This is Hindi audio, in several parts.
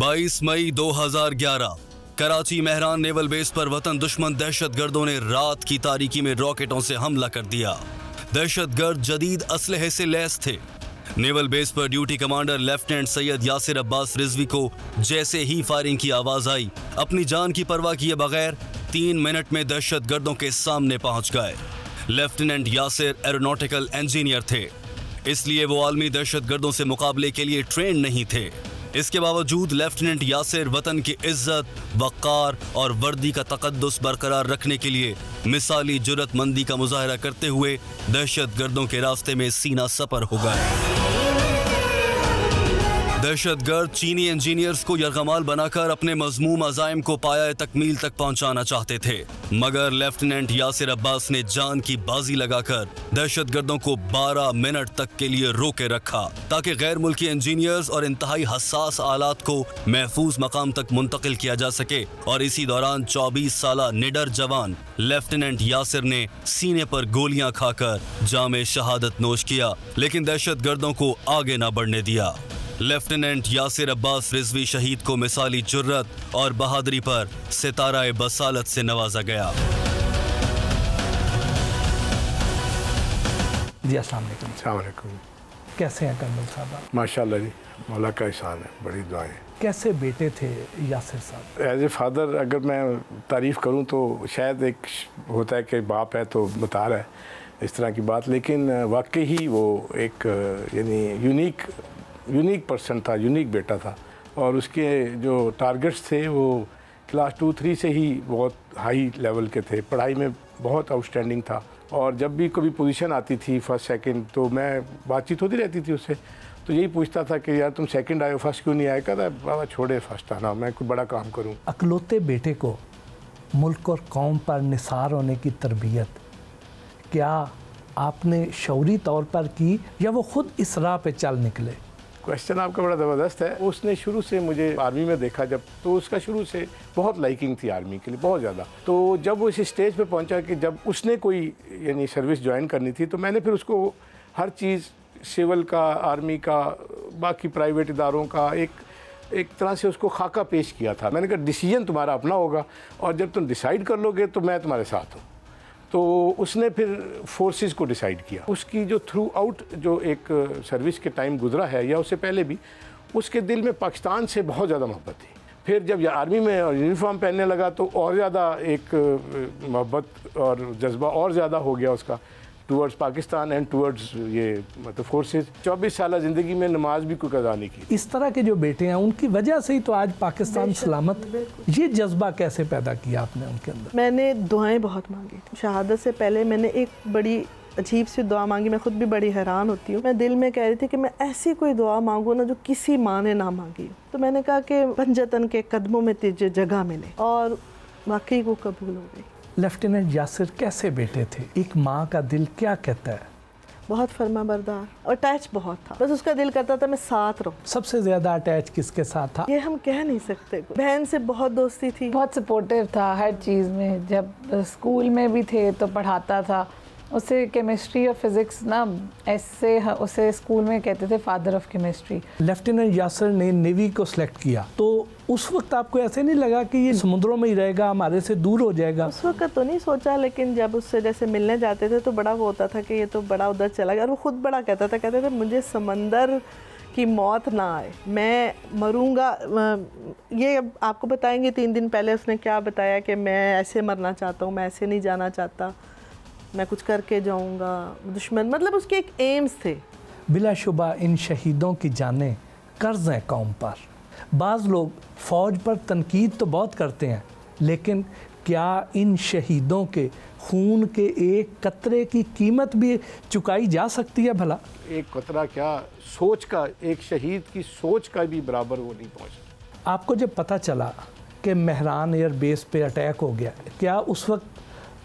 22 मई 2011 कराची मेहरान नेवल बेस पर वतन दुश्मन दहशतगर्दों ने रात की तारीकी में रॉकेटों से हमला कर दिया। दहशतगर्द जदीद असलहे से लैस थे। नेवल बेस पर duty commander lieutenant Syed Yasir Abbas Rizvi को जैसे ही फायरिंग की आवाज आई, अपनी जान की परवाह किए बगैर 3 मिनट में दहशतगर्दों के सामने पहुंच गए। लेफ्टिनेंट यासिर एरोनॉटिकल इंजीनियर थे, इसलिए वो आलमी दहशतगर्दों से मुकाबले के लिए ट्रेन नहीं थे। इसके बावजूद लेफ्टिनेंट यासिर वतन की इज्जत, वक़ार और वर्दी का तकद्दुस बरकरार रखने के लिए मिसाली जुर्रतमंदी का मुजाहरा करते हुए दहशतगर्दों के रास्ते में सीना सपर हो गए। दहशतगर्द चीनी इंजीनियर्स को यरगमाल बनाकर अपने मजमूम अज़ाइम को पाया तकमील तक पहुंचाना चाहते थे, मगर लेफ्टिनेंट यासिर अब्बास ने जान की बाजी लगाकर दहशतगर्दों को 12 मिनट तक के लिए रोके रखा, ताकि गैर मुल्की इंजीनियर्स और इंतहाई हसास आलात को महफूज मकाम तक मुंतकिल किया जा सके। और इसी दौरान 24 साला निडर जवान लेफ्टिनेंट यासिर ने सीने पर गोलियां खाकर जामे शहादत नोश किया, लेकिन दहशतगर्दों को आगे न बढ़ने दिया। लेफ्टिनेंट यासिर अब्बास रिजवी शहीद को मिसाली जुर्रत और बहादुरी पर सितारा बसालत से नवाजा गया। जी अस्सलाम वालेकुम। कैसे हैं कर्नल साहब? माशाल्लाह जी, मौला का एहसान है, बड़ी दुआएं। कैसे बेटे थे यासिर साहब? एज ए फादर अगर मैं तारीफ़ करूं तो शायद एक होता है कि बाप है तो बता रहा है इस तरह की बात, लेकिन वाकई ही वो एक यानी यूनिक पर्सन था, यूनिक बेटा था। और उसके जो टारगेट्स थे वो क्लास 2-3 से ही बहुत हाई लेवल के थे, पढ़ाई में बहुत आउटस्टैंडिंग था। और जब भी कभी पोजीशन आती थी फर्स्ट सेकंड, तो मैं बातचीत होती रहती थी उससे, तो यही पूछता था कि यार तुम सेकंड आए हो, फर्स्ट क्यों नहीं आए? कहता बाबा छोड़े फर्स्ट आना, मैं कोई बड़ा काम करूं। अकलौते बेटे को मुल्क और कौम पर निसार होने की तरबियत क्या आपने शौरी तौर पर की या वो खुद इस राह पे चल निकले? क्वेश्चन आपका बड़ा ज़बरदस्त है। उसने शुरू से मुझे आर्मी में देखा जब, तो उसका शुरू से बहुत लाइकिंग थी आर्मी के लिए, बहुत ज़्यादा। तो जब वो इस स्टेज पे पहुंचा कि जब उसने कोई यानी सर्विस ज्वाइन करनी थी, तो मैंने फिर उसको हर चीज़ सिविल का, आर्मी का, बाकी प्राइवेट इदारों का एक तरह से उसको खाका पेश किया था। मैंने कहा डिसीजन तुम्हारा अपना होगा और जब तुम डिसाइड कर लोगे तो मैं तुम्हारे साथ हूँ। तो उसने फिर फोर्सेस को डिसाइड किया। उसकी जो थ्रू आउट जो एक सर्विस के टाइम गुजरा है या उससे पहले भी, उसके दिल में पाकिस्तान से बहुत ज़्यादा मोहब्बत थी। फिर जब आर्मी में यूनिफॉर्म पहनने लगा तो और ज़्यादा एक मोहब्बत और जज्बा और ज़्यादा हो गया उसका टूवर्ड्स पाकिस्तान एंड टूवर्ड्स ये मतलब फोर्सेस। 24 साल ज़िंदगी में नमाज भी कोई कज़ा नहीं की। इस तरह के जो बेटे हैं उनकी वजह से ही तो आज पाकिस्तान सलामत। ये जज्बा कैसे पैदा किया आपने उनके अंदर? मैंने दुआएं बहुत मांगी। शहादत से पहले मैंने एक बड़ी अजीब सी दुआ मांगी, मैं खुद भी बड़ी हैरान होती हूँ। मैं दिल में कह रही थी कि मैं ऐसी कोई दुआ मांगू ना जो किसी माँ ने ना मांगी हो। तो मैंने कहा कि पंजतन के कदमों में तुझे जगह मिले, और वाकई वो कबूल हो गई। लेफ्टिनेंट यासिर कैसे बेटे थे? एक माँ का दिल क्या कहता है? बहुत फर्माबरदार और अटैच बहुत था। बस उसका दिल करता था मैं साथ रहूं। सबसे ज्यादा अटैच किसके साथ था? ये हम कह नहीं सकते। बहन से बहुत दोस्ती थी, बहुत सपोर्टिव था हर चीज़ में। जब स्कूल में भी थे तो पढ़ाता था। उसे केमिस्ट्री और फिज़िक्स ना ऐसे उसे स्कूल में कहते थे father of chemistry. Lieutenant Yasir ने नेवी को सिलेक्ट किया, तो उस वक्त आपको ऐसे नहीं लगा कि ये समुद्रों में ही रहेगा, हमारे से दूर हो जाएगा? उस वक्त तो नहीं सोचा, लेकिन जब उससे जैसे मिलने जाते थे तो बड़ा वो होता था कि ये तो बड़ा उधर चला गया। और वो खुद बड़ा कहते थे मुझे समंदर की मौत ना आए, मैं मरूंगा। ये आपको बताएंगे 3 दिन पहले उसने क्या बताया कि मैं ऐसे मरना चाहता हूँ, मैं ऐसे नहीं जाना चाहता, मैं कुछ करके जाऊंगा। दुश्मन मतलब उसके एक एम्स थे। बिलाशुबा इन शहीदों की जानें कर्ज हैं कौम पर। बाज़ लोग फ़ौज पर तनकीद तो बहुत करते हैं, लेकिन क्या इन शहीदों के खून के एक कतरे की कीमत भी चुकाई जा सकती है भला? एक कतरा क्या, सोच का, एक शहीद की सोच का भी बराबर वो नहीं पहुँचा। आपको जब पता चला कि मेहरान एयर बेस पे अटैक हो गया, क्या उस वक्त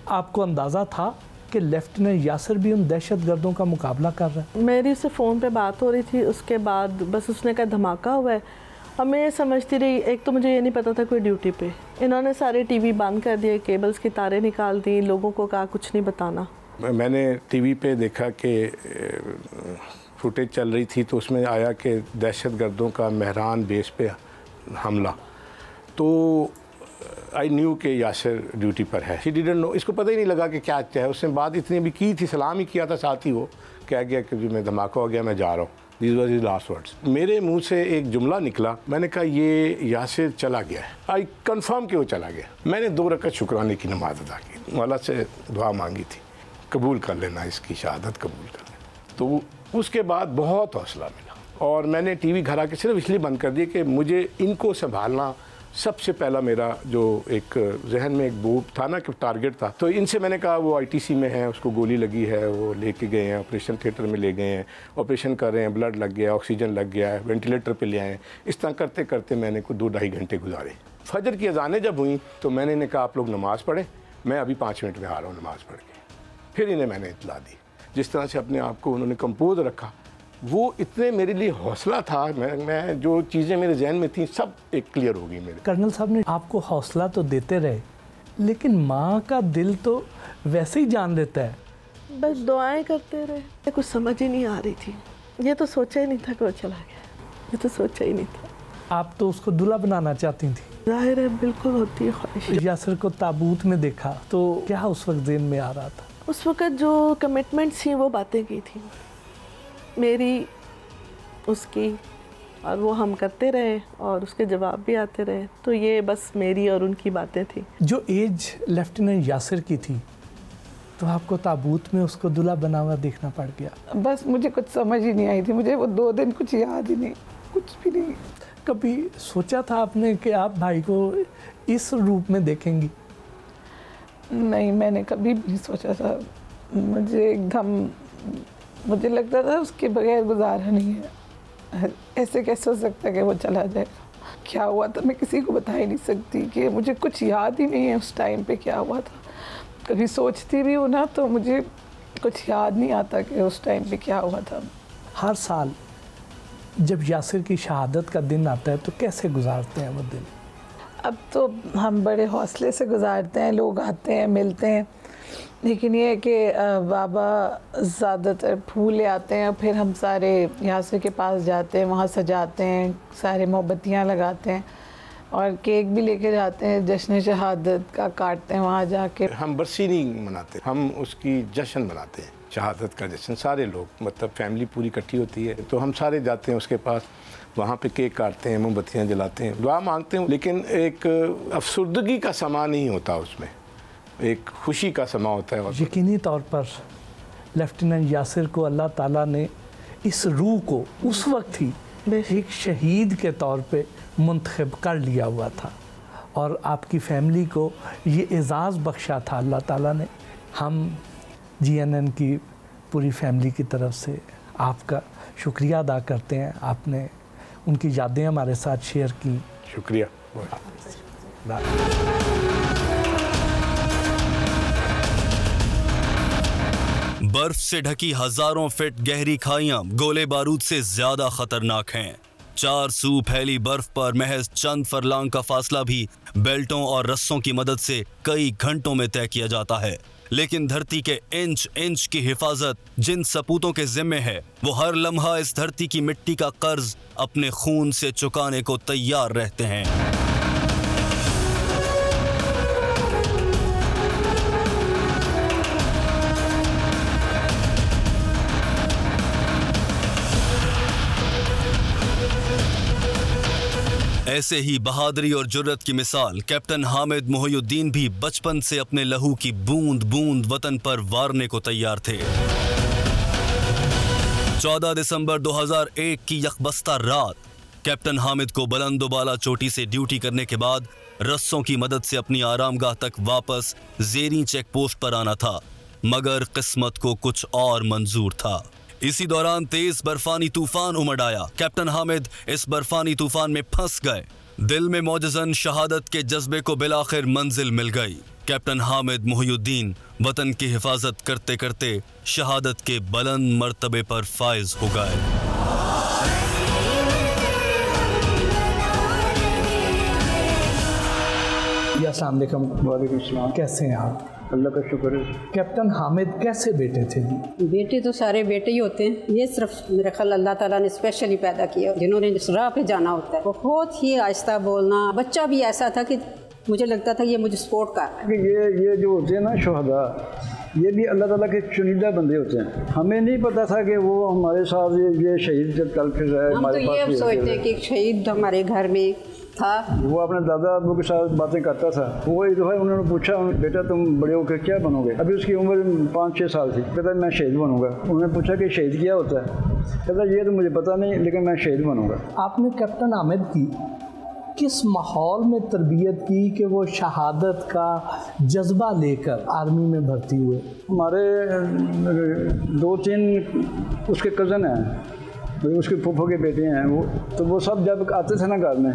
आपको अंदाज़ा था कि लेफ्टिनेंट यासिर भी उन दहशतगर्दों का मुकाबला कर रहा है? मेरी उससे फ़ोन पे बात हो रही थी, उसके बाद बस उसने कहा धमाका हुआ है। अब मैं ये समझती रही, एक तो मुझे ये नहीं पता था कोई ड्यूटी पे। इन्होंने सारे टीवी बंद कर दिए, केबल्स की तारें निकाल दी, लोगों को कहा कुछ नहीं बताना। मैंने टीवी पे देखा कि फुटेज चल रही थी, तो उसमें आया कि दहशतगर्दों का मेहरान बेस पे हमला, तो आई न्यू के यासिर ड्यूटी पर है। शी डिडंट नो, इसको पता ही नहीं लगा कि क्या है। उसने बात इतनी भी की थी, सलाम ही किया था, साथ ही वो कह गया कि मैं धमाका हो गया, मैं जा रहा हूँ। These were his last words. मेरे मुंह से एक जुमला निकला, मैंने कहा ये यासिर चला गया है। आई कंफर्म कि वो चला गया। मैंने 2 रकअत शुक्राने की नमाज अदा की, मौला से दुआ मांगी थी, कबूल कर लेना, इसकी शहादत कबूल कर लेना। तो उसके बाद बहुत हौसला मिला और मैंने टीवी घर आके सिर्फ इसलिए बंद कर दिया कि मुझे इनको संभालना सबसे पहला मेरा जो एक जहन में एक वो था ना कि टारगेट था। तो इनसे मैंने कहा वो आईटीसी में है, उसको गोली लगी है, वो लेके गए हैं, ऑपरेशन थिएटर में ले गए हैं, ऑपरेशन कर रहे हैं, ब्लड लग गया, ऑक्सीजन लग गया है, वेंटिलेटर पे ले आए। इस तरह करते करते मैंने को 2-2.5 घंटे गुजारे। फजर की अजानें जब हुई तो मैंने इन्हें कहा आप लोग नमाज़ पढ़ें, मैं अभी 5 मिनट में आ रहा हूँ नमाज़ पढ़ के। फिर इन्हें मैंने इतला दी। जिस तरह से अपने आप को उन्होंने कंपोज रखा, वो इतने मेरे लिए हौसला था। मैं जो चीज़ें मेरे जहन में थी सब एक क्लियर हो गई मेरे। कर्नल साहब ने आपको हौसला तो देते रहे, लेकिन माँ का दिल तो वैसे ही जान लेता है। बस दुआएं करते रहे, कुछ समझ ही नहीं आ रही थी। ये तो सोचा ही नहीं था कि वो चला गया, ये तो सोचा ही नहीं था। आप तो उसको दूल्हा बनाना चाहती थी। जाहिर है, बिल्कुल होती है ख्वाहिश। यासिर को ताबूत में देखा तो क्या उस वक्त जेहन में आ रहा था? उस वक्त जो कमिटमेंट्स थी वो बातें की थी मेरी, उसकी, और वो हम करते रहे और उसके जवाब भी आते रहे। तो ये बस मेरी और उनकी बातें थी। जो एज लेफ्टिनेंट यासिर की थी तो आपको ताबूत में उसको दूल्हा बना हुआ देखना पड़ गया। बस मुझे कुछ समझ ही नहीं आई थी, मुझे वो 2 दिन कुछ याद ही नहीं, कुछ भी नहीं। कभी सोचा था आपने कि आप भाई को इस रूप में देखेंगी? नहीं, मैंने कभी भी नहीं सोचा था। मुझे लगता था उसके बगैर गुजारा नहीं है। ऐसे कैसे हो सकता है कि वो चला जाएगा? क्या हुआ था मैं किसी को बता ही नहीं सकती, कि मुझे कुछ याद ही नहीं है उस टाइम पे क्या हुआ था। कभी सोचती भी हूँ ना तो मुझे कुछ याद नहीं आता कि उस टाइम पे क्या हुआ था। हर साल जब यासिर की शहादत का दिन आता है तो कैसे गुजारते हैं वो दिन? अब तो हम बड़े हौसले से गुजारते हैं, लोग आते हैं, मिलते हैं, लेकिन ये है कि बाबा ज़्यादातर फूल ले आते हैं, फिर हम सारे यासिर के पास जाते हैं, वहाँ सजाते हैं, सारे मोमबत्तियाँ लगाते हैं और केक भी लेके जाते हैं, जश्न शहादत का काटते हैं वहाँ जाके। हम बरसी नहीं मनाते, हम उसकी जश्न मनाते हैं, शहादत का जश्न। सारे लोग, मतलब फैमिली पूरी इकट्ठी होती है तो हम सारे जाते हैं उसके पास, वहाँ पे केक काटते हैं, मोमबत्तियाँ जलाते हैं, दुआ मांगते हैं। लेकिन एक अफसुर्दगी का समा नहीं होता उसमें, एक खुशी का समा होता है। यकीनी तौर पर लेफ्टिनेंट यासिर को अल्लाह ताला ने इस रूह को उस वक्त ही एक शहीद के तौर पे मुंतखब कर लिया हुआ था और आपकी फैमिली को ये एज़ाज़ बख्शा था अल्लाह ताला ने। हम GNN की पूरी फैमिली की तरफ से आपका शुक्रिया अदा करते हैं, आपने उनकी यादें हमारे साथ शेयर की। शुक्रिया। बर्फ से ढकी हजारों फीट गहरी खाइयां गोले बारूद से ज्यादा खतरनाक हैं। 4 सू फैली बर्फ पर महज चंद फरलांग का फासला भी बेल्टों और रस्सों की मदद से कई घंटों में तय किया जाता है। लेकिन धरती के इंच इंच की हिफाजत जिन सपूतों के जिम्मे है, वो हर लम्हा इस धरती की मिट्टी का कर्ज अपने खून से चुकाने को तैयार रहते हैं। ऐसे ही बहादुरी और जुर्रत की मिसाल कैप्टन हामिद मोहिउद्दीन भी बचपन से अपने लहू की बूंद बूंद वतन पर वारने को तैयार थे। 14 दिसंबर 2001 की यकबस्ता रात कैप्टन हामिद को बुलंदोबाला चोटी से ड्यूटी करने के बाद रस्सों की मदद से अपनी आरामगाह तक वापस ज़ेरी चेक पोस्ट पर आना था, मगर किस्मत को कुछ और मंजूर था। इसी दौरान तेज बर्फानी तूफान उमड़ आया। कैप्टन हामिद इस बर्फानी तूफान में फंस गए। दिल में मौजज़न शहादत के जज्बे को बिलाखिर मंजिल मिल गई। कैप्टन हामिद मोहिउद्दीन वतन की हिफाजत करते करते शहादत के बुलंद मर्तबे पर फाइज हो गए। अस्सलाम वालेकुम। वालेकुम सलाम। कैसे हैं आप? अल्लाह का शुक्र है। कैप्टन हामिद कैसे बेटे थे जी? बेटे तो सारे बेटे ही होते हैं, ये सिर्फ मेरा ख्याल अल्लाह ताला ने स्पेशली पैदा किया, जिन्होंने इस राह पे जाना होता है। बहुत ही आहिस्ता बोलना, बच्चा भी ऐसा था कि मुझे लगता था ये मुझे सपोर्ट कर रहा है। ये जो होते हैं ना शुहदा, ये भी अल्लाह ताला के चुनिंदा बंदे होते हैं। हमें नहीं पता था कि वो हमारे साथ ये शहीद जब कल फिर रहा है। हम तो ये सोचते हैं कि शहीद हमारे घर में था। वो अपने दादा अबू के साथ बातें करता था। वो एक दफ़ा उन्होंने पूछा, बेटा तुम बड़े होकर क्या बनोगे? अभी उसकी उम्र 5-6 साल थी। कहता मैं शहीद बनूंगा। उन्होंने पूछा कि शहीद क्या होता है? कहता ये तो मुझे पता नहीं, लेकिन मैं शहीद बनूंगा। आपने कैप्टन हामिद की किस माहौल में तरबियत की कि वो शहादत का जज्बा लेकर आर्मी में भर्ती हुए? हमारे 2-3 उसके कज़न हैं, उसके फूफो के बेटे हैं वो सब जब आते थे ना घर में,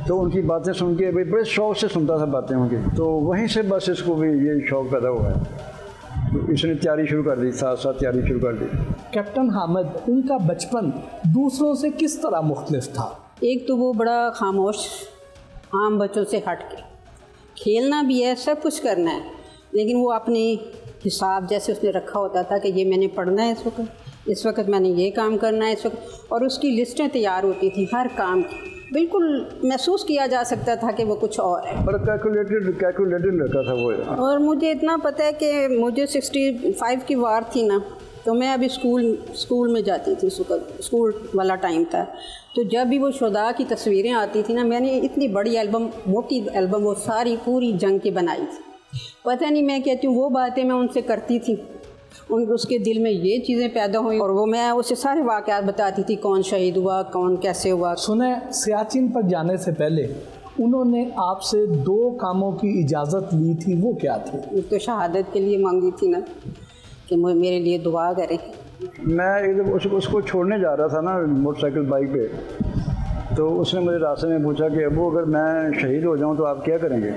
तो उनकी बातें सुन के भाई बड़े शौक़ से सुनता था बातें उनकी। तो वहीं से बस इसको भी ये शौक़ पैदा हुआ है, तो इसने तैयारी शुरू कर दी, साथ साथ तैयारी शुरू कर दी। कैप्टन हामिद, उनका बचपन दूसरों से किस तरह मुख्तलिफ था? एक तो वो बड़ा खामोश, आम बच्चों से हट के खेलना भी है, सब कुछ करना है, लेकिन वो अपने हिसाब जैसे उसने रखा होता था कि ये मैंने पढ़ना है इस वक्त मैंने ये काम करना है इस वक्त, और उसकी लिस्टें तैयार होती थी हर काम की। बिल्कुल महसूस किया जा सकता था कि वो कुछ और है, पर कैलकुलेटेड लड़का था वो। और मुझे इतना पता है कि मुझे 65 की वार थी ना, तो मैं अभी स्कूल में जाती थी, स्कूल वाला टाइम था। तो जब भी वो शुहदा की तस्वीरें आती थी ना, मैंने इतनी बड़ी एल्बम, मोटी एल्बम वो सारी पूरी जंग की बनाई थी। पता नहीं, मैं कहती हूँ वो बातें मैं उनसे करती थी, उसके दिल में ये चीज़ें पैदा हुई, और वो मैं उसे सारे वाक़यात बताती थी, कौन शहीद हुआ, कौन कैसे हुआ। सुने, सियाचिन पर जाने से पहले उन्होंने आपसे 2 कामों की इजाज़त ली थी, वो क्या थे? एक तो शहादत के लिए मांगी थी ना कि मेरे लिए दुआ करें। मैं एकदम उसको छोड़ने जा रहा था ना मोटरसाइकिल बाइक पे, तो उसने मुझे रास्ते में पूछा कि अबू अगर मैं शहीद हो जाऊँ तो आप क्या करेंगे?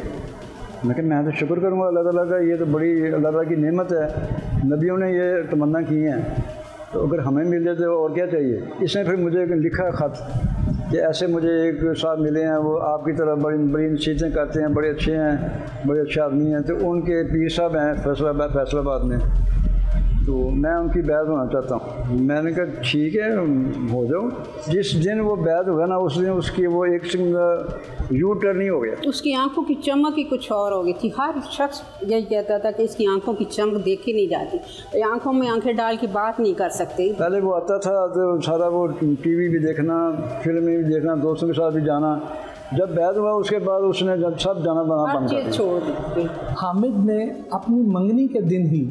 मैं कहा मैं तो शुक्र करूँगा अल्लाह ताला का, ये तो बड़ी अल्लाह ताला की नेमत है, नबियों ने ये तमन्ना की हैं, तो अगर हमें मिल जाए तो और क्या चाहिए। इसने फिर मुझे लिखा ख़त कि ऐसे मुझे एक साहब मिले हैं, वो आपकी तरह बड़ी बड़ी नसीहतें करते हैं, बड़े अच्छे हैं, बड़े अच्छे आदमी हैं, तो उनके पीर साहब हैं फैसलाबाद में, तो मैं उनकी बैत होना चाहता हूँ। मैंने कहा ठीक है हो जाओ। जिस दिन वो बैत होगा ना, उस दिन उसकी वो एक यू टर्न ही हो गया। उसकी आंखों की चमक ही कुछ और हो गई थी। हर शख्स यही कहता था कि इसकी आंखों की चमक देखी नहीं जाती, आंखों में आंखें डाल के बात नहीं कर सकते। पहले वो आता था तो सारा वो टीवी भी देखना, फिल्में भी देखना, दोस्तों के साथ भी जाना। जब बैत हुआ उसके बाद उसने जब सब जाना बंद कर दिया, छोड़ दी। हामिद ने अपनी मंगनी के दिन ही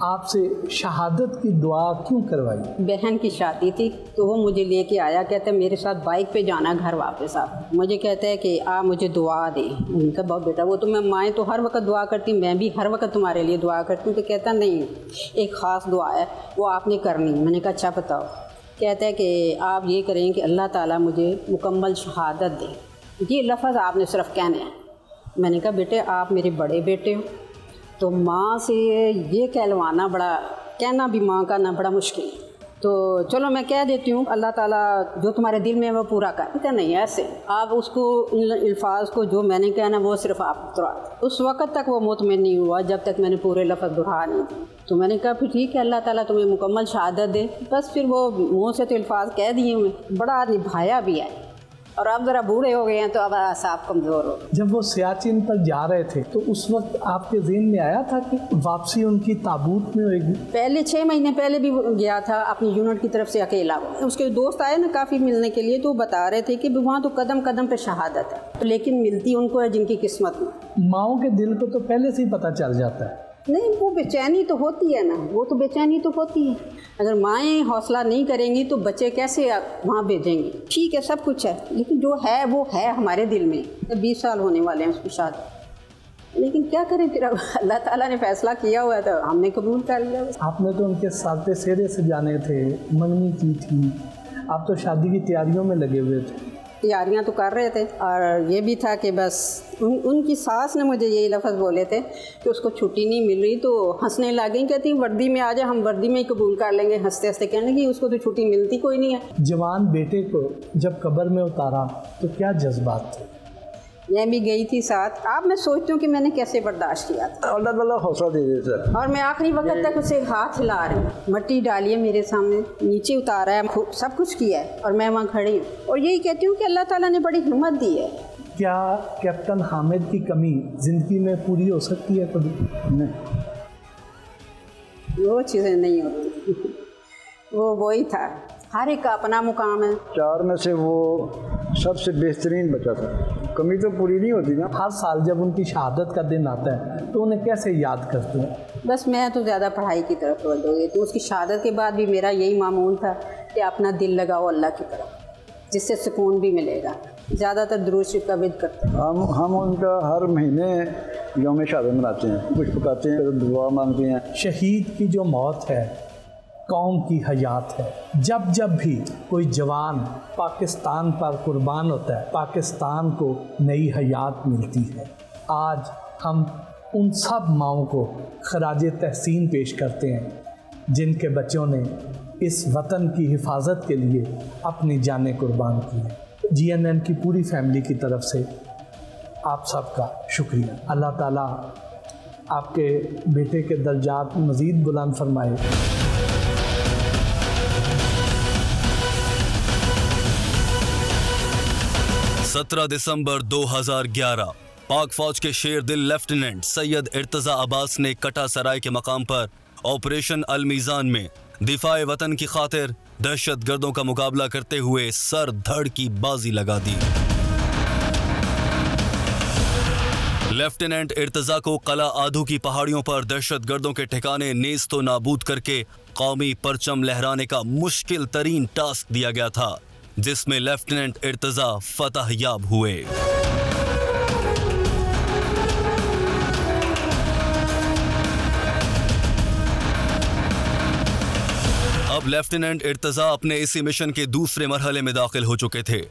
आपसे शहादत की दुआ क्यों करवाई? बहन की शादी थी, तो वो मुझे लेके आया, कहता है मेरे साथ बाइक पे जाना घर वापस। आप मुझे कहता है कि आप मुझे दुआ दे। उनका बहुत बेटा, वो तो मैं माएँ तो हर वक्त दुआ करती, मैं भी हर वक्त तुम्हारे लिए दुआ करती हूँ। तो कहता नहीं, एक ख़ास दुआ है वो आपने करनी। मैंने कहा अच्छा बताओ। कहता है कि आप ये करें कि अल्लाह ताला मुझे मुकम्मल शहादत दे। ये लफ्ज़ आपने सिर्फ कहने हैं। मैंने कहा बेटे आप मेरे बड़े बेटे हो, तो माँ से ये कहलवाना कहना भी माँ का ना बड़ा मुश्किल है, तो चलो मैं कह देती हूँ अल्लाह ताला जो तुम्हारे दिल में है वो पूरा कर। कहता नहीं ऐसे आप उसको अल्फाज को जो मैंने कहना वो सिर्फ आप दोहरा। उस वक़्त तक वो मुतमिन नहीं हुआ जब तक मैंने पूरे लफ्ज़ दोहरा नहीं दी। तो मैंने कहा फिर ठीक है अल्लाह ताला तुम्हें मुकम्मल शहादत दे। बस फिर वो मुँह से तो अल्फाज कह दिए हुए, बड़ा निभाया भी है। और आप ज़रा बूढ़े हो गए हैं तो अब साफ कमज़ोर हो। जब वो सियाचिन पर जा रहे थे तो उस वक्त आपके ज़हन में आया था कि वापसी उनकी ताबूत में होगी? पहले 6 महीने पहले भी गया था अपनी यूनिट की तरफ से अकेला। उसके दोस्त आए ना काफ़ी मिलने के लिए, तो बता रहे थे कि वहाँ तो कदम कदम पे शहादत है, लेकिन मिलती उनको है जिनकी किस्मत में। माओ के दिल को तो पहले से ही पता चल जाता है। नहीं, वो बेचैनी तो होती है ना, वो तो बेचैनी तो होती है। अगर माएँ हौसला नहीं करेंगी तो बच्चे कैसे वहाँ भेजेंगे? ठीक है सब कुछ है, लेकिन जो है वो है हमारे दिल में। 20 साल होने वाले हैं उसकी शादी, लेकिन क्या करें फिर अब अल्लाह ताला ने फैसला किया हुआ है तो हमने कबूल कर लिया। आपने तो उनके साथ सेरे से जाने थे, मंगनी की थी, आप तो शादी की तैयारियों में लगे हुए थे। तैयारियां तो कर रहे थे, और ये भी था कि बस उनकी सास ने मुझे यही लफ्ज़ बोले थे कि उसको छुट्टी नहीं मिल रही, तो हंसने लग गई, कहती वर्दी में आ जाए, हम वर्दी में ही कबूल कर लेंगे। हंसते हंसते कहने की उसको तो छुट्टी मिलती कोई नहीं है। जवान बेटे को जब कब्र में उतारा तो क्या जज्बात थे? मैं भी गई थी साथ। अब मैं सोचती हूँ कि मैंने कैसे बर्दाश्त किया था। अल्लाह ताला हौसला दे दे सर। और मैं आखिरी वक्त तक उसे हाथ हिला रही हूँ, मट्टी डाली है मेरे सामने, नीचे उतारा है, सब कुछ किया है और मैं वहाँ खड़ी हूँ और यही कहती हूँ कि अल्लाह ताला ने बड़ी हिम्मत दी है। क्या कैप्टन हामिद की कमी ज़िंदगी में पूरी हो सकती है कभी? नहीं, वो चीज़ें नहीं होती। वो वही था, हर एक का अपना मुकाम है। 4 में से वो सबसे बेहतरीन बचा था, कमी तो पूरी नहीं होती ना। हर साल जब उनकी शहादत का दिन आता है तो उन्हें कैसे याद करते हैं? बस मैं तो ज़्यादा पढ़ाई की तरफ तवज्जो देती हूँ। उसकी शहादत के बाद भी मेरा यही मामूल था कि अपना दिल लगाओ अल्लाह की तरफ, जिससे सुकून भी मिलेगा। ज़्यादातर दुरूद शरीफ का विद करते हैं। हम उनका हर महीने यौम शहादत मनाते हैं, कुछ पकाते हैं, दुआ मांगते हैं। शहीद की जो मौत है कौम की हयात है। जब जब भी कोई जवान पाकिस्तान पर कुर्बान होता है, पाकिस्तान को नई हयात मिलती है। आज हम उन सब माओं को खराज तहसीन पेश करते हैं जिनके बच्चों ने इस वतन की हिफाजत के लिए अपनी जानें कुर्बान की हैं। GNN की पूरी फैमिली की तरफ से आप सबका शुक्रिया। अल्लाह ताला आपके बेटे के दर्जात मज़ीद बुलंद फरमाए। 17 दिसंबर 2011 पाक फौज के शेर दिल लेफ्टिनेंट सैयद इर्तज़ा अब्बास ने कटा सराय के मकाम पर ऑपरेशन अल मीज़ान में दिफाए वतन की खातिर दहशत गर्दों का मुकाबला करते हुए सर धड़ की बाजी लगा दी। लेफ्टिनेंट इर्तज़ा को कला आधू की पहाड़ियों पर दहशत गर्दों के ठिकाने नेस्तो नाबूद करके कौमी परचम लहराने का मुश्किल तरीन टास्क दिया गया था, जिसमें लेफ्टिनेंट इर्तज़ा फतह याब हुए। अब लेफ्टिनेंट इर्तज़ा अपने इसी मिशन के दूसरे मरहले में दाखिल हो चुके थे,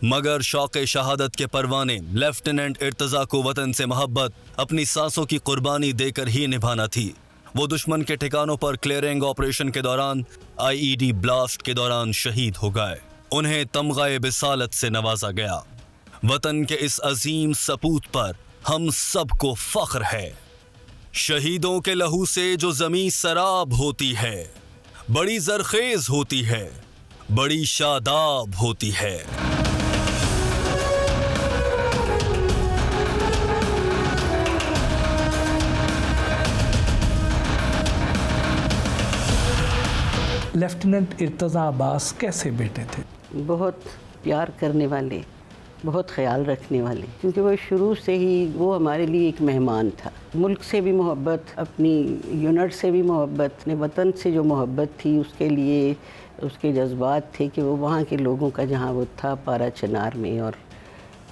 मगर शौक़े शहादत के परवाने लेफ्टिनेंट इर्तज़ा को वतन से मोहब्बत अपनी सांसों की कुर्बानी देकर ही निभाना थी। वो दुश्मन के ठिकानों पर क्लियरिंग ऑपरेशन के दौरान IED ब्लास्ट के दौरान शहीद हो गए। उन्हें तमग़ाए बिसालत से नवाजा गया। वतन के इस अजीम सपूत पर हम सबको फख्र है। शहीदों के लहू से जो ज़मीं सराब होती है, बड़ी जरखेज होती है, बड़ी शादाब होती है। लेफ्टिनेंट इर्तज़ा अब्बास कैसे बेटे थे? बहुत प्यार करने वाले, बहुत ख्याल रखने वाले, क्योंकि वो शुरू से ही वो हमारे लिए एक मेहमान था। मुल्क से भी मोहब्बत, अपनी यूनिट से भी मोहब्बत, अपने वतन से जो मोहब्बत थी उसके लिए उसके जज्बात थे कि वो वहाँ के लोगों का जहाँ वो था पारा चनार में और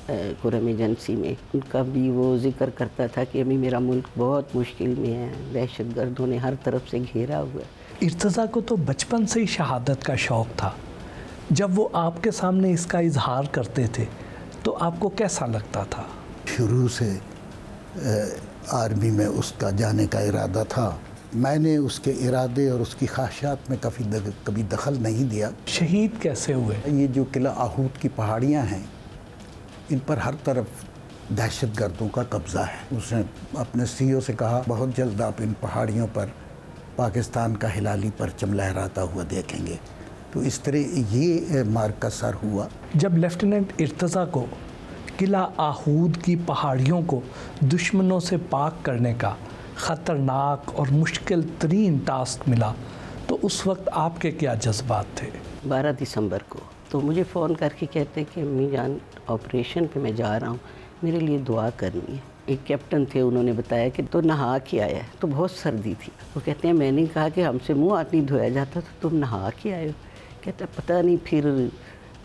कुरम एजेंसी में, उनका भी वो जिक्र करता था कि अभी मेरा मुल्क बहुत मुश्किल में है, दहशत गर्दों ने हर तरफ से घेरा हुआ है। इर्तज़ा को तो बचपन से ही शहादत का शौक़ था। जब वो आपके सामने इसका इजहार करते थे तो आपको कैसा लगता था? शुरू से आर्मी में उसका जाने का इरादा था। मैंने उसके इरादे और उसकी ख्वाहिशात में कभी दखल नहीं दिया। शहीद कैसे हुए? ये जो किला आहूद की पहाड़ियाँ हैं, इन पर हर तरफ दहशत गर्दों का कब्ज़ा है। उसने अपने CEO से कहा, बहुत जल्द आप इन पहाड़ियों पर पाकिस्तान का हिलाली परचम लहराता हुआ देखेंगे। तो इस तरह ये मार्ग का सर हुआ। जब लेफ्टिनेंट इर्तज़ा को किला आहूद की पहाड़ियों को दुश्मनों से पाक करने का ख़तरनाक और मुश्किल तरीन टास्क मिला तो उस वक्त आपके क्या जज्बात थे? 12 दिसंबर को तो मुझे फ़ोन करके कहते कि अम्मी जान ऑपरेशन पे मैं जा रहा हूँ, मेरे लिए दुआ करनी है। एक कैप्टन थे, उन्होंने बताया कि तो नहा के आया है, तो बहुत सर्दी थी। वो कहते हैं मैंने कहा कि हमसे मुँह हाथ नहीं धोया जाता, तो तुम नहा के आए हो। कहता पता नहीं फिर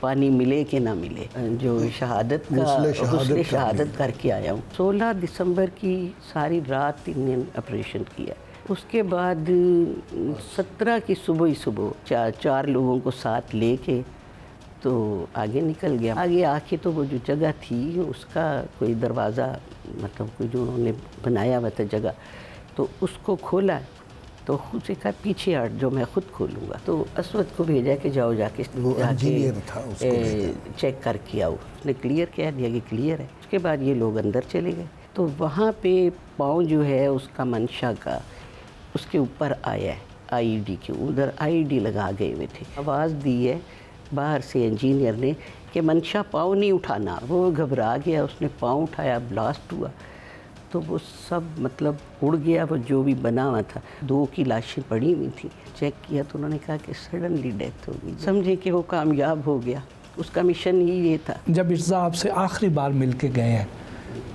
पानी मिले कि ना मिले, जो शहादत का शहादत करके आया हूँ। 16 दिसंबर की सारी रात इन्होंने ऑपरेशन किया। उसके बाद 17 की सुबह ही सुबह चार लोगों को साथ लेके तो आगे निकल गया। आगे आके तो वो जो जगह थी उसका कोई दरवाज़ा, मतलब कोई जो उन्होंने बनाया हुआ था जगह, तो उसको खोला तो खुद से कहा पीछे हट जो मैं खुद खोलूँगा। तो असवद को भेजा कि जाओ जाके चेक करके आओ। उसने क्लियर कह दिया कि क्लियर है। उसके बाद ये लोग अंदर चले गए। तो वहाँ पे पाँव जो है उसका मंशा का उसके ऊपर आया है, आईडी के उधर आईडी लगा गए हुए थे। आवाज़ दी है बाहर से इंजीनियर ने कि मंशा पाँव नहीं उठाना। वो घबरा गया, उसने पाँव उठाया, ब्लास्ट हुआ तो वो सब मतलब उड़ गया। वो जो भी बना हुआ था, 2 की लाशें पड़ी हुई थी। चेक किया तो उन्होंने कहा कि सडनली डेथ हो गई। समझे कि वो कामयाब हो गया, उसका मिशन ही ये था। जब इर्जा आपसे आखिरी बार मिल के गए हैं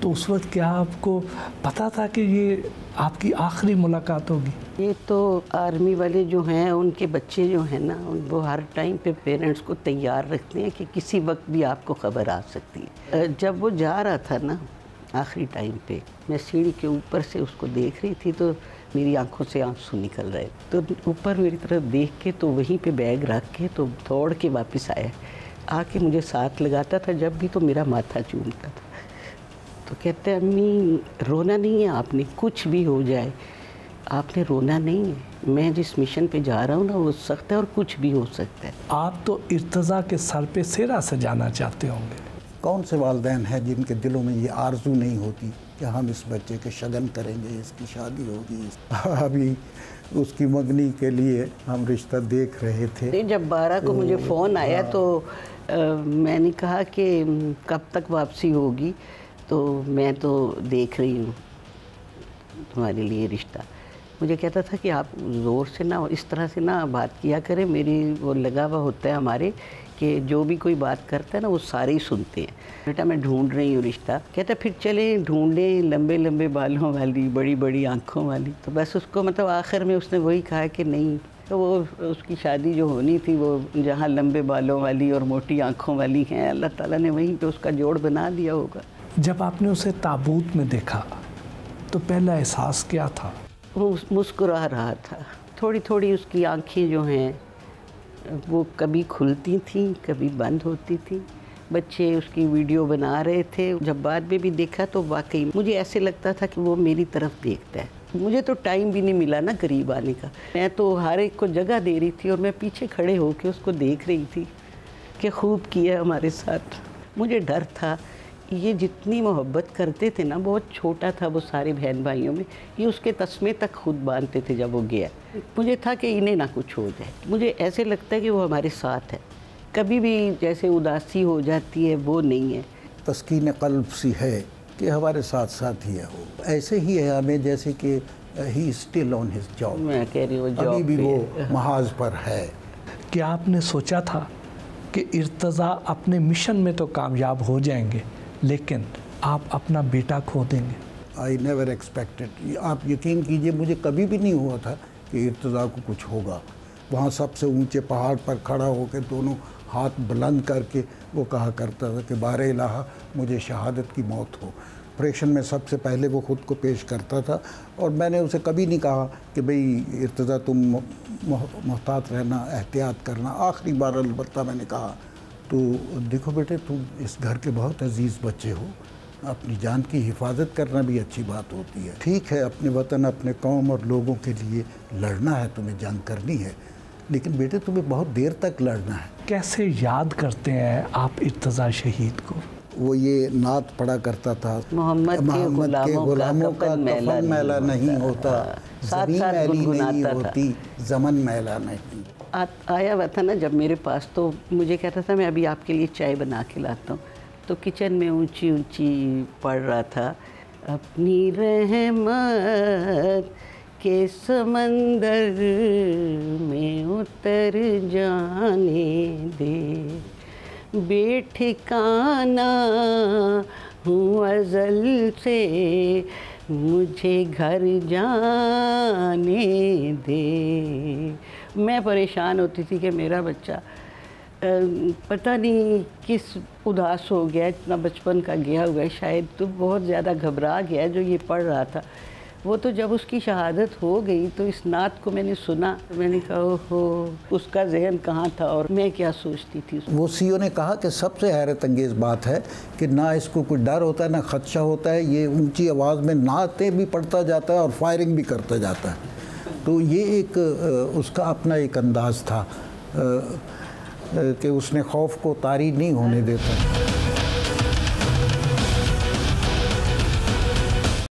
तो उस वक्त क्या आपको पता था कि ये आपकी आखिरी मुलाकात होगी? ये तो आर्मी वाले जो हैं उनके बच्चे जो हैं ना, वो हर टाइम पे पेरेंट्स को तैयार रखते हैं कि किसी वक्त भी आपको ख़बर आ सकती है। जब वो जा रहा था ना आखिरी टाइम पे, मैं सीढ़ी के ऊपर से उसको देख रही थी तो मेरी आंखों से आंसू निकल रहे। तो ऊपर मेरी तरफ देख के तो वहीं पे बैग रख के तो दौड़ के वापस आया। आके मुझे साथ लगाता था जब भी, तो मेरा माथा चूमता था। तो कहते हैं अम्मी रोना नहीं है आपने, कुछ भी हो जाए आपने रोना नहीं है। मैं जिस मिशन पे जा रहा हूँ ना वो सख्त है और कुछ भी हो सकता है। आप तो इर्तज़ा के सर पे सेहरा सजाना चाहते होंगे। कौन से वालिदैन हैं जिनके दिलों में ये आरजू नहीं होती कि हम इस बच्चे के शगन करेंगे, इसकी शादी होगी। अभी उसकी मंगनी के लिए हम रिश्ता देख रहे थे। जब 12 को मुझे फ़ोन आया तो मैंने कहा कि कब तक वापसी होगी, तो मैं तो देख रही हूँ तुम्हारे लिए रिश्ता। मुझे कहता था कि आप ज़ोर से ना इस तरह से ना बात किया करें, मेरी वो लगा हुआ होता है हमारे कि जो भी कोई बात करता है ना वो सारे ही सुनते हैं। बेटा मैं ढूंढ रही हूँ रिश्ता। कहता फिर चले ढूंढें, लंबे लंबे बालों वाली, बड़ी बड़ी आँखों वाली। तो बस उसको मतलब आखिर में उसने वही कहा कि नहीं। तो वो उसकी शादी जो होनी थी वो जहाँ लंबे बालों वाली और मोटी आँखों वाली हैं, अल्लाह ताला ने वहीं पे उसका जोड़ बना दिया होगा। जब आपने उसे ताबूत में देखा तो पहला एहसास क्या था? वो मुस्कुरा रहा था। थोड़ी थोड़ी उसकी आँखें जो हैं वो कभी खुलती थी कभी बंद होती थी। बच्चे उसकी वीडियो बना रहे थे। जब बाद में भी देखा तो वाकई मुझे ऐसे लगता था कि वो मेरी तरफ देखता है। मुझे तो टाइम भी नहीं मिला ना करीब आने का। मैं तो हर एक को जगह दे रही थी और मैं पीछे खड़े होकर उसको देख रही थी कि खूब किया हमारे साथ। मुझे डर था, ये जितनी मोहब्बत करते थे ना, बहुत छोटा था वो सारे बहन भाइयों में, ये उसके तस्मे तक खुद बांधते थे जब वो गया। मुझे था कि इन्हें ना कुछ हो जाए। मुझे ऐसे लगता है कि वो हमारे साथ है, कभी भी जैसे उदासी हो जाती है वो नहीं है। तस्कीन क़ल्ब सी है कि हमारे साथ साथ ही है। वो ऐसे ही है हमें जैसे कि he still on his job. मैं कह रही हूँ अभी भी वो महाज पर है। क्या आपने सोचा था कि इर्तज़ा अपने मिशन में तो कामयाब हो जाएंगे लेकिन आप अपना बेटा खो देंगे? I never expected. आप यकीन कीजिए मुझे कभी भी नहीं हुआ था कि इर्तज़ा को कुछ होगा। वहाँ सबसे ऊंचे पहाड़ पर खड़ा होकर दोनों हाथ बुलंद करके वो कहा करता था कि बारे इलाहा मुझे शहादत की मौत हो। ऑपरेशन में सबसे पहले वो ख़ुद को पेश करता था और मैंने उसे कभी नहीं कहा कि भाई इर्तज़ा तुम मोहतात रहना, एहतियात करना। आखिरी बार अलबत्ता मैंने कहा तो देखो बेटे तुम इस घर के बहुत अजीज़ बच्चे हो, अपनी जान की हिफाजत करना भी अच्छी बात होती है। ठीक है अपने वतन, अपने कौम और लोगों के लिए लड़ना है, तुम्हें जंग करनी है, लेकिन बेटे तुम्हें बहुत देर तक लड़ना है। कैसे याद करते हैं आप इर्तज़ा शहीद को? वो ये नात पढ़ा करता था, मोहम्मद के गुलामों का कफन मैला नहीं होता, ज़मीन मैली नहीं होती, ज़मन मैला नहीं। आया हुआ था ना जब मेरे पास, तो मुझे कहता था मैं अभी आपके लिए चाय बना के लाता हूँ। तो किचन में ऊंची ऊंची पढ़ रहा था, अपनी रहमत के समंदर में उतर जाने दे, बेठिकाना हूँ अज़ल से मुझे घर जाने दे। मैं परेशान होती थी कि मेरा बच्चा पता नहीं किस उदास हो गया, इतना बचपन का गया हुआ है शायद, तो बहुत ज़्यादा घबरा गया जो ये पढ़ रहा था। वो तो जब उसकी शहादत हो गई तो इस नात को मैंने सुना, मैंने कहा ओहो उसका जहन कहाँ था और मैं क्या सोचती थी। वो सीओ ने कहा कि सबसे हैरत अंगेज़ बात है कि ना इसको कोई डर होता है ना खदशा होता है, ये ऊंची आवाज़ में नातें भी पढ़ता जाता है और फायरिंग भी करता जाता है। तो ये एक उसका अपना एक अंदाज़ था कि उसने खौफ को तारी नहीं होने देता।